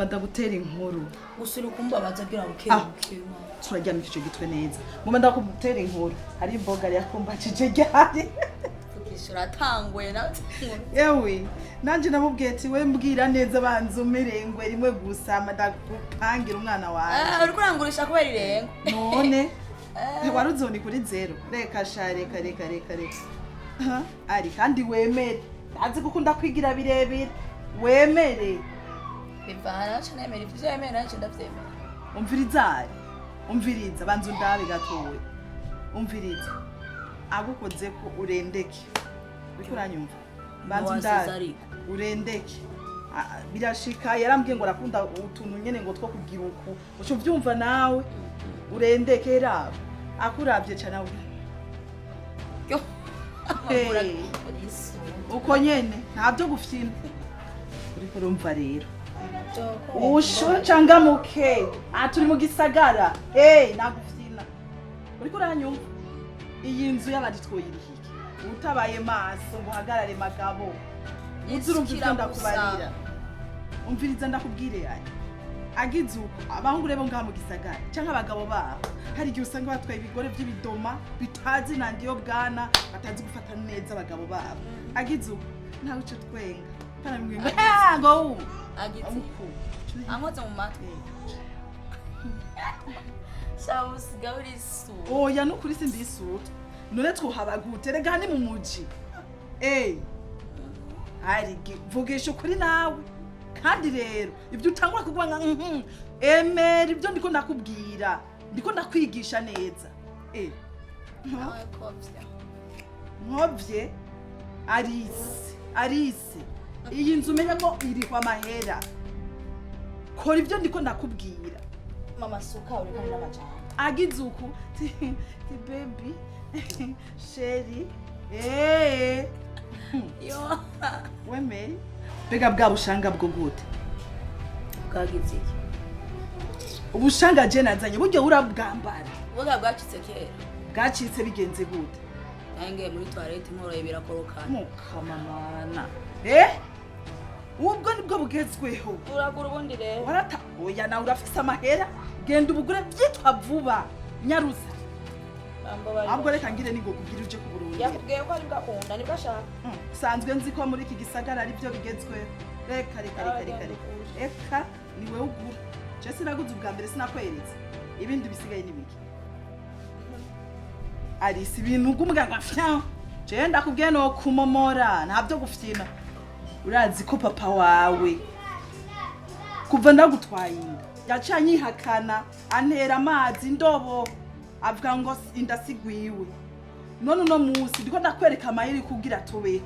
ngo ndagutera inkuru gusura kumbabaza agira ukebuke turaryamye ico gitwe neza ngo ndakugutera inkuru hari imboga yakumbacije ryari ukishura tangwe na yewe nanje namubwiye ati we mbwira neza banza umerengwe rimwe gusa ndagupangira umwana wawe uri kurangurisha kubera irengo none waruzoni kuri 0 reka reka ari kandi wemere ndazi gukunda kwigira birebire wemere bivana cyane emera ivyo yemera nanje ndavyemera umviriza banza undabe gatowe umviriza agukoze ko urendeke uriko uranyumva banza undabe urendeke birashika yarambwiye ngo arakunda utuntu nyene ngo two kugira uku uco vyumva nawe urendeke rabo akuravye cyane aho uko nyene ntabyo gufyina uriko urumva rero usho cangamuke turi mu gisagara nagufyina uriko uranyumva iyi nzu y'abandi twoyirihike utabaye maso ngo hagarare magabo uzurumva ndakubarira umviriza ndakubwire yaye agize uko abahungu rebo ngaha mu gisagara canke abagabo baho hari igihe usanga batwaye ibigore by'ibidoma bitazi nandiyo bwana batazi gufata neza abagabo babo agize uko ntawe uco twenga kana mwinga ngo agize ankoze mu matwi shabusi gahuri su oya nukuri sindi isuto none twohabagute rega ni mu muji hari vugisha ukuri nawe kandi rero ibyo utangura kuvuga nka emera ibyo ndiko ndakubwira ndiko ndakwigisha neza nkovye arise iyi nzu umenye ko iriho amahera kora ibyo ndiko ndakubwira mama suka uri kandi n'amajambo agize uku ti baby sheri yo wemeye bega bwa bushanga bwo gute bwagize iki ubushanga je nazanye buryo urabwambara buga bwacitse kera bwacitse bigenze gute nange muri toilette nkoroye birakorokana mukamamana ubwo nibwo bugezweho uragura ubundi rero warata oya nawe urafise amahera genda ubugure byitwa vuba nyarusa ahubwo reka ngire ningo kugira uje ku Burundi yakubwiye ko ari bwakunda nibwo ashaka sanzwe nzi ko muri iki gisagara ari byo bigezweho reka eka niwe ugura je sinaguze ubwa mbere sinakweretse ibindi bisigaye nibiki ari si ibintu gumuganga fya je ndakubwiye no kumomora ntabyo gufyina urazi ko papa wawe kuva ndagutwaye inda yacanye ihakana antera amazi indobo avuga ngo indasigwiwe none uno musi ndiko ndakwereka amayeri kugira tobe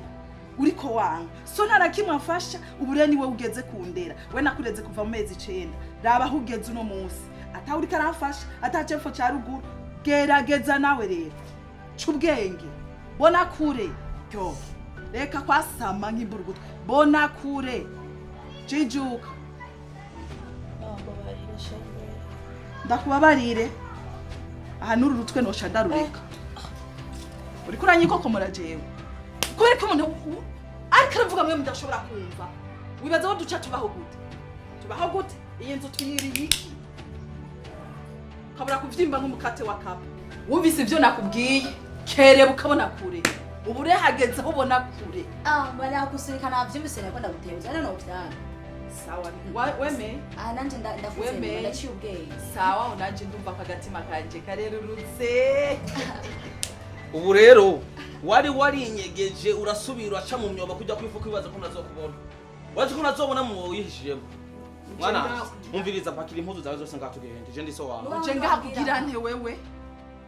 uriko wanga so narakimwe afasha ubure niwe ugeze kundera we nakureze kuva mu mezi 9 raba hugeze uno musi atawuri karafasha atacefo cya ruguru gerageza nawe rero cubwenge bona kure cyo reka kwasama nk'imburugutwe bona kure jijuka ndakubabarire aha nuru rutwe no shandarureka uri kuranye koko murajewe kubera ko umuntu ariko aravuga mwe mudashobora kumva wibaza aho duca tubaho gute iyi nzu tuyiriye iki kabura kuvyimba nk'umukate wa kapa wumvise ibyo nakubwiye kereba ukabona kure ubure hageze aho ubona kure bana kusirika navyumvise nako ndagutembye none no vyana sawa weme nanje ndafuze ndaciye ubwenge sawa unanje ndumva kagatima kanje karerurutse ubu rero wari inyegeje urasubira aca mu myoba kujya kwifuka ibibazo ko nazokubona waje ko nazobona mu yihishijemo mwana umviriza pakira impuzu zawe zose ngatugende je ndiso wawe uje ngakugirane wewe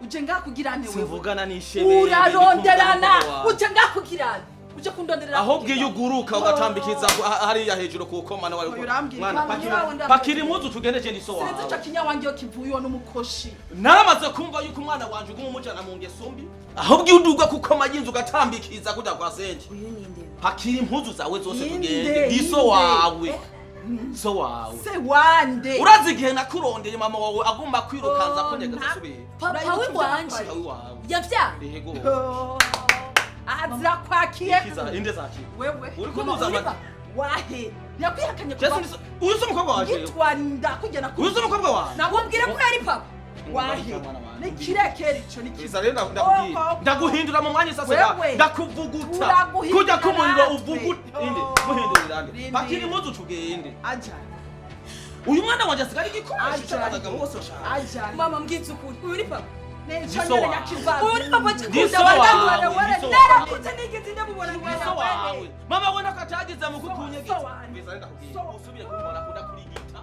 uje ngakugirane wewe sivugana n'ishebe uraronderana uje ngakugirane uje kundonderera aho bwiyuguruka ugatambikiza hariya hejuru kukomana wari mwana pakira impuzu tugende je ndiso wawe sinzi cyo kinyawangiyo kivuyo n'umukoshi naramaze kumva yuko umwana wanje ugumumujana mu ngeso mbi aho bwiyuduga kukoma yinzu ugatambikiza kujya kwa sente uyu ninde pakira impuzu zawe zose tugende ndiso wawe so wawe se wande urazi igihe nakurondeye mama wawe agomba kwirukanza kunyega gasubire papa w'ibwanje yavya yego azira kwakiye inde zaki wewe uri kunuza wahe yakwihakanye Jesse uyu umukobwa waje yitwarinda kugena uyu umukobwa wawe nakubwira ko yari papa wahe ni kirekere ico ni kiza rero ndaguhindura mu mwanya sasa ndakuvuguta kujya kumuriro uvuguta inde muhindurirane pakiri muzu tugende aja uyu mwana wanje asigara igikoresho cy'abagabo bose bashaka aja mama mbwitse ukuri uyu ni papa neco nyene yakivaga uyu ni papa Ndiso cyikuza wawe, wandangura wale ndiso narakutse nigeze ndamubona Ndiso wawe mama wenda katagize mu kukunyegeza So wawe. biza renda kubwira usubire kumbona kunda kurigita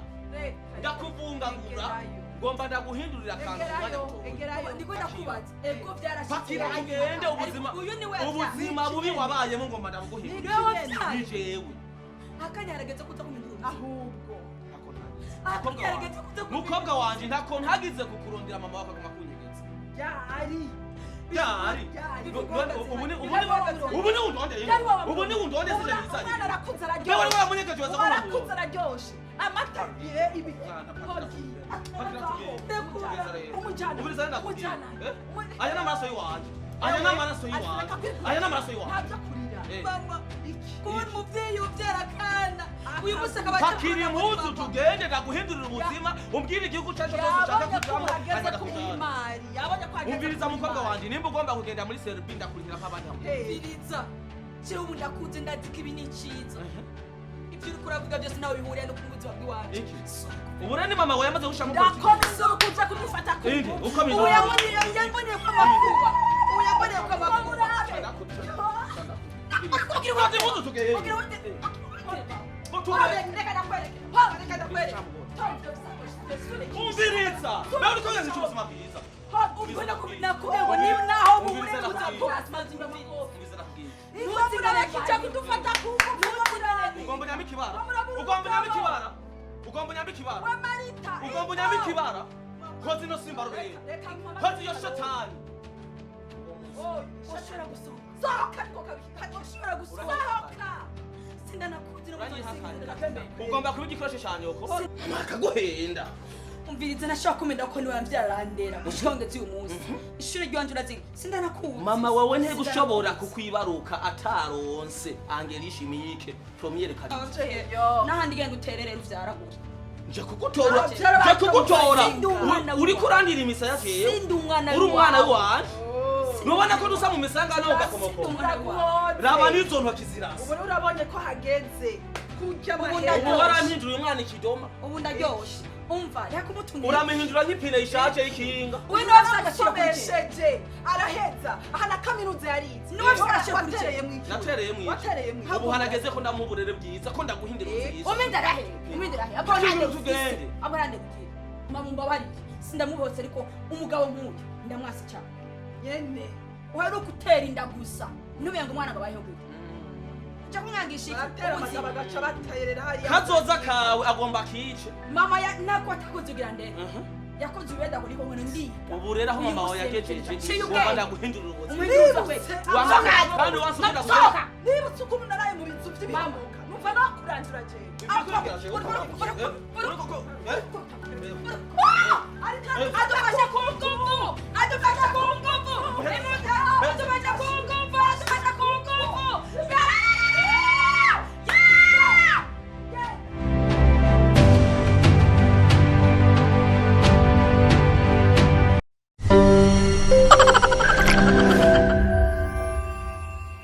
ndakuvungangura ngomba ndaguhindurira akantu egerayo ndiko ndakubaza ego byarashitse pakira tugende ubuzima bubi wabayemo ngomba ndaguhindurira ni jewe akanyarageze kuza kumindura ahubwo akanyarageze kuza mukobwa wanje ntako ntagize kukurondera mama wako akaguma kunyegeza yari yari ubu ni undondeye ubu ni undondeye sije nizanye mwana arakuze wewe araryoshe wewe munyegeje waza kumubona arakuze araryoshe amata ibi uburiza ndakubwira aya n'amaraso yiwanje aya n'amaraso yiwanje aya n'amaraso yiwanje mama kubona umuvyeyi uvyara akana uyu musi akaba pakiri impuzu tugende ndaguhindurira ubuzima umbwire igihugu cyacu cyose ushaka kujamo umviriza mukobwa wanje nimba ugomba kugenda muri Serbia ndakurikira nk'abandi umviriza jewe ubu ndakuze ndazika ibi ni ciza ibyo uriko uravuga byose nawe bihuriye no kubuzima bw'iwacu ubu rero ni mama we yamaze gushaka ndakomeza kuza kumufata ku uko bimeze ubu yamboneye ko amakuba ubu yamboneye ko amakuba Ati impuzu tugende umviriza nawe uriko ugeze ubuzima bwiza nakubwiye ngo niba naho muhure ugomba unyame ikibara ugomba unyame ikibara ugomba unyame ikibara ugomba unyame ikibara kozi ino simba rubera kozi iyo shatani ugomba kuba igikoresho cyane uko akaguhenda umviriza nashaka kumenya ko niwe mbyararandera gushongeze uyu munsi ishuri ryanje urazi sindanakuzi mama wawe ntigushobora kukwibaruka ataronse angelishimike premiere kabiri n'ahandi genda uterere vyaragura nje kugutora uri kurandira imisaya yewe uri umwana wanje nubona ko dusa mu misanga no gakomoko raba nizo ntoki zirasa ubu urabonye ko hageze kujya ubu warampindura umwana ikidoma ubu ndaryoshe umva yakumutumye uramihindura nk'ipine ishaje y'ikinga we no wasomesheje araheza aha na kaminuza yarize niwe afashe natereye mu ubu hanageze ko ndamuburere bwiza ko ndaguhindira ubwiza umindirahe abonande tugende abonande bwiza mama mbabari sindamubose ariko umugabo nk'uyu ndamwasi cyane yene uhari gutera inda gusa ntubiye ngo umwana ngabayeho gute cyo kumwangisha iki bagaca baterera hariya kazoza kawe agomba kice mama nako atakoze ugira ndende yakoze ubeda kuri ko ndi ubu rero aho mama wawe yagejeje wabanda guhindura ubuzima kandi wasubira gusohoka nibutse ukuntu naraye mu bintu by'ibihamuka numva nakurandura je adufashe ku